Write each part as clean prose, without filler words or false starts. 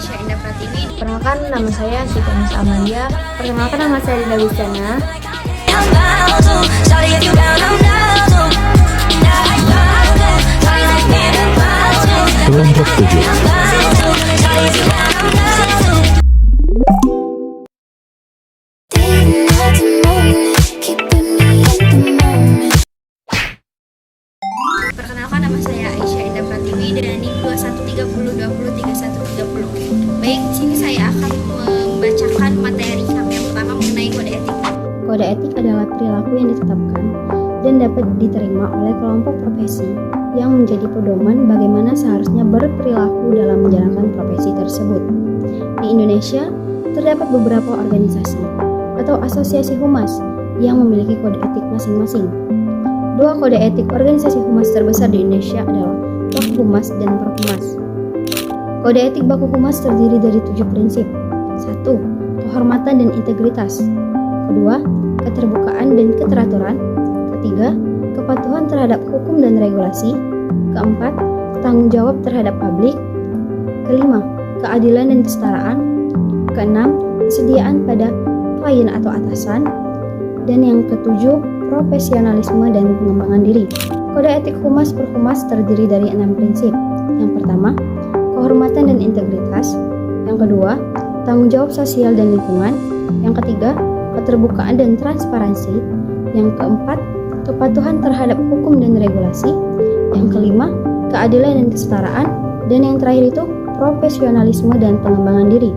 Aisyah Indah Pratiwi. Perkenalkan, nama saya Siti Anissa Amalia. Perkenalkan, nama saya Dinda Luciana. Kelompok 7. Perkenalkan, nama saya Aisyah Indah Pratiwi dan NIM 2130203130. Baik, di sini saya akan membacakan materi kami yang pertama mengenai kode etik. Kode etik adalah perilaku yang ditetapkan dan dapat diterima oleh kelompok profesi yang menjadi pedoman bagaimana seharusnya berperilaku dalam menjalankan profesi tersebut. Di Indonesia, terdapat beberapa organisasi atau asosiasi humas yang memiliki kode etik masing-masing. Dua kode etik organisasi humas terbesar di Indonesia adalah Wakhumas dan Perhumas. Kode etik Baku Humas terdiri dari 7 prinsip. 1. Kehormatan dan integritas. 2. Keterbukaan dan keteraturan. 3. Kepatuhan terhadap hukum dan regulasi. 4. Tanggung jawab terhadap publik. 5. Keadilan dan kesetaraan. 6. Kesediaan pada klien atau atasan. Dan yang ke-7, profesionalisme dan pengembangan diri. Kode etik Humas Perhumas terdiri dari 6 prinsip. Yang pertama, kehormatan dan integritas. Yang kedua, tanggung jawab sosial dan lingkungan. Yang ketiga, keterbukaan dan transparansi. Yang keempat, kepatuhan terhadap hukum dan regulasi. Yang kelima, keadilan dan kesetaraan. Dan yang terakhir itu, profesionalisme dan pengembangan diri.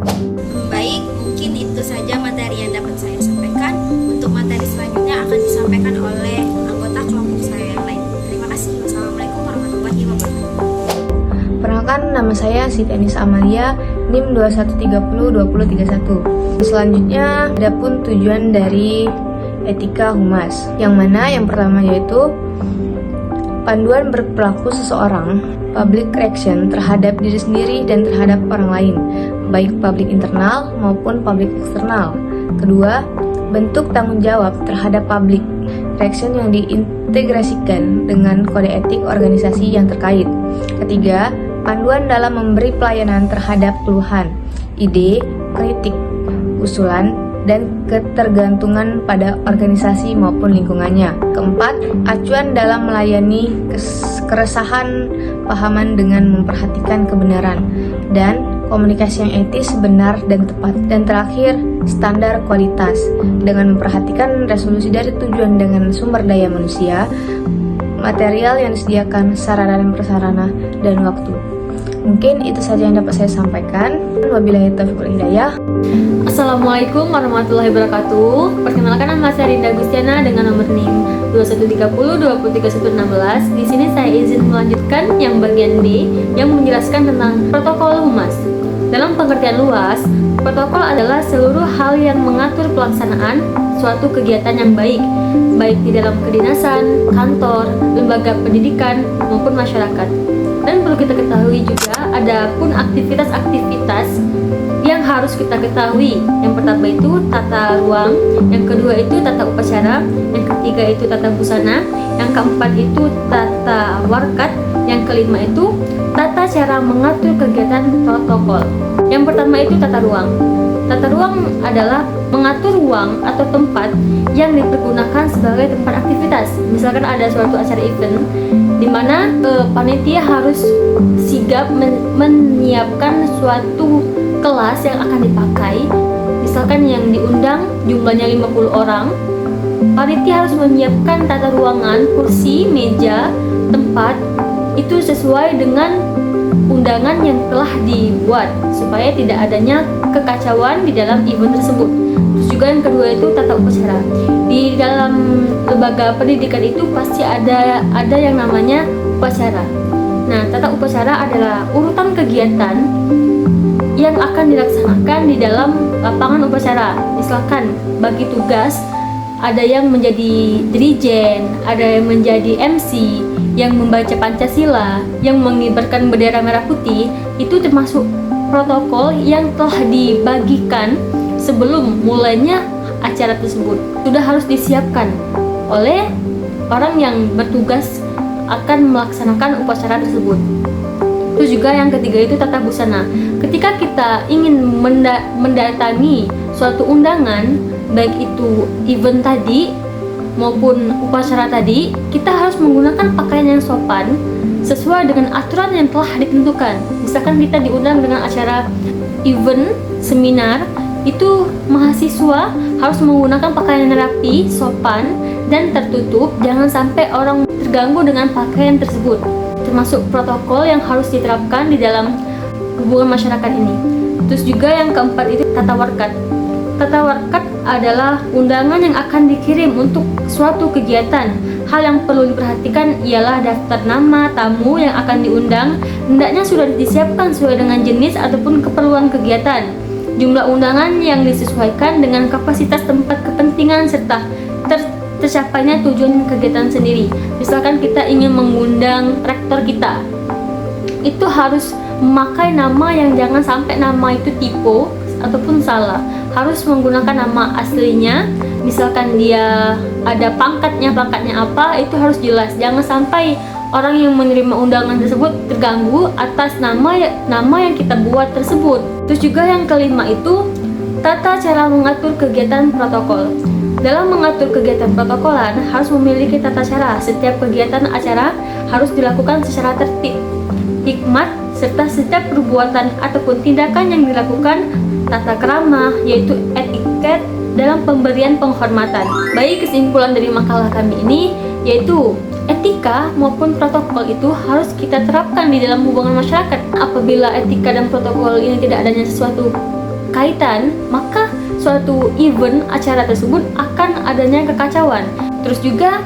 Baik, mungkin itu saja materi yang dapat saya sampaikan. Untuk materi selanjutnya akan disampaikan oleh anggota kelompok saya yang lain. Terima kasih. Wassalamualaikum warahmatullahi wabarakatuh. Perkenalkan, nama saya Siti Anissa Amalia, NIM 21302031. Selanjutnya, adapun tujuan dari etika humas, yang mana yang pertama yaitu panduan berperilaku seseorang, public reaction terhadap diri sendiri dan terhadap orang lain, baik publik internal maupun publik eksternal. Kedua, bentuk tanggung jawab terhadap public reaction yang diintegrasikan dengan kode etik organisasi yang terkait. Ketiga, panduan dalam memberi pelayanan terhadap keluhan, ide, kritik, usulan, dan ketergantungan pada organisasi maupun lingkungannya. Keempat, acuan dalam melayani keresahan pahaman dengan memperhatikan kebenaran dan komunikasi yang etis, benar, dan tepat. Dan terakhir, standar kualitas dengan memperhatikan resolusi dari tujuan dengan sumber daya manusia, material yang disediakan, sarana dan prasarana, dan waktu. Mungkin itu saja yang dapat saya sampaikan. Wabillahi taufiq wal hidayah. Assalamualaikum warahmatullahi wabarakatuh. Perkenalkan, nama saya Dinda Luciana dengan nomor NIM 2130203116. Di sini saya izin melanjutkan yang bagian B yang menjelaskan tentang protokol humas. Dalam pengertian luas, protokol adalah seluruh hal yang mengatur pelaksanaan suatu kegiatan yang baik di dalam kedinasan, kantor, lembaga pendidikan maupun masyarakat. Dan perlu kita ketahui juga ada pun aktivitas-aktivitas yang harus kita ketahui. Yang pertama itu tata ruang, yang kedua itu tata upacara, yang ketiga itu tata busana, yang keempat itu tata warkat, yang kelima itu tata cara mengatur kegiatan protokol. Yang pertama itu tata ruang. Tata ruang adalah mengatur ruang atau tempat yang dipergunakan sebagai tempat aktivitas. Misalkan ada suatu acara event di mana panitia harus sigap menyiapkan suatu kelas yang akan dipakai. Misalkan yang diundang jumlahnya 50 orang, panitia harus menyiapkan tata ruangan, kursi, meja, tempat itu sesuai dengan undangan yang telah dibuat supaya tidak adanya kekacauan di dalam event tersebut. Terus juga yang kedua itu tata upacara. Di dalam lembaga pendidikan itu pasti ada yang namanya upacara. Nah, tata upacara adalah urutan kegiatan yang akan dilaksanakan di dalam lapangan upacara. Misalkan bagi tugas, ada yang menjadi dirijen, ada yang menjadi MC, yang membaca Pancasila, yang mengibarkan bendera merah putih. Itu termasuk protokol yang telah dibagikan sebelum mulainya acara tersebut. Sudah harus disiapkan oleh orang yang bertugas akan melaksanakan upacara tersebut. Terus juga yang ketiga itu tata busana. Ketika kita ingin mendatangi suatu undangan, baik itu event tadi maupun upacara tadi, kita harus menggunakan pakaian yang sopan sesuai dengan aturan yang telah ditentukan. Misalkan kita diundang dengan acara event, seminar, itu mahasiswa harus menggunakan pakaian yang rapi, sopan, dan tertutup. Jangan sampai orang terganggu dengan pakaian tersebut. Termasuk protokol yang harus diterapkan di dalam hubungan masyarakat ini. Terus juga yang keempat itu tata warkat. Tata warkat adalah undangan yang akan dikirim untuk suatu kegiatan. Hal yang perlu diperhatikan ialah daftar nama tamu yang akan diundang. Hendaknya sudah disiapkan sesuai dengan jenis ataupun keperluan kegiatan. Jumlah undangan yang disesuaikan dengan kapasitas tempat kepentingan serta tercapainya tujuan kegiatan sendiri. Misalkan kita ingin mengundang rektor kita, itu harus memakai nama yang jangan sampai nama itu typo ataupun salah. Harus menggunakan nama aslinya. Misalkan dia ada pangkatnya apa, itu harus jelas. Jangan sampai orang yang menerima undangan tersebut terganggu atas nama yang kita buat tersebut. Terus juga yang kelima itu tata cara mengatur kegiatan protokol. Dalam mengatur kegiatan protokolan harus memiliki tata cara. Setiap kegiatan acara harus dilakukan secara tertib, hikmat, serta setiap perbuatan ataupun tindakan yang dilakukan tata krama, yaitu etiket dalam pemberian penghormatan. Baik, kesimpulan dari makalah kami ini yaitu etika maupun protokol itu harus kita terapkan di dalam hubungan masyarakat. Apabila etika dan protokol ini tidak adanya sesuatu kaitan, maka suatu event acara tersebut akan adanya kekacauan. Terus juga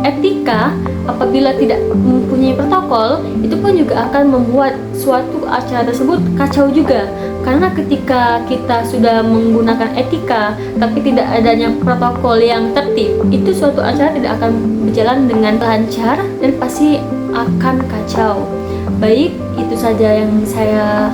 etika apabila tidak mempunyai protokol, itu pun juga akan membuat suatu acara tersebut kacau juga. Karena ketika kita sudah menggunakan etika tapi tidak adanya protokol yang tertib, itu suatu acara tidak akan berjalan dengan lancar dan pasti akan kacau. Baik, itu saja yang saya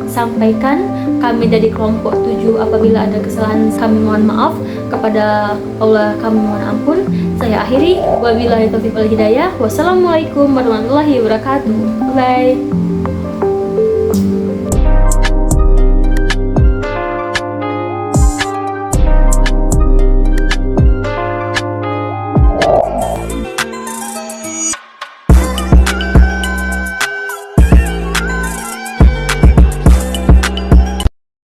sampaikan. Kami dari kelompok 7, apabila ada kesalahan kami mohon maaf, kepada Allah kami mohon ampun. Saya akhiri, wabillahi taufiq wal hidayah. Wassalamualaikum warahmatullahi wabarakatuh. Bye.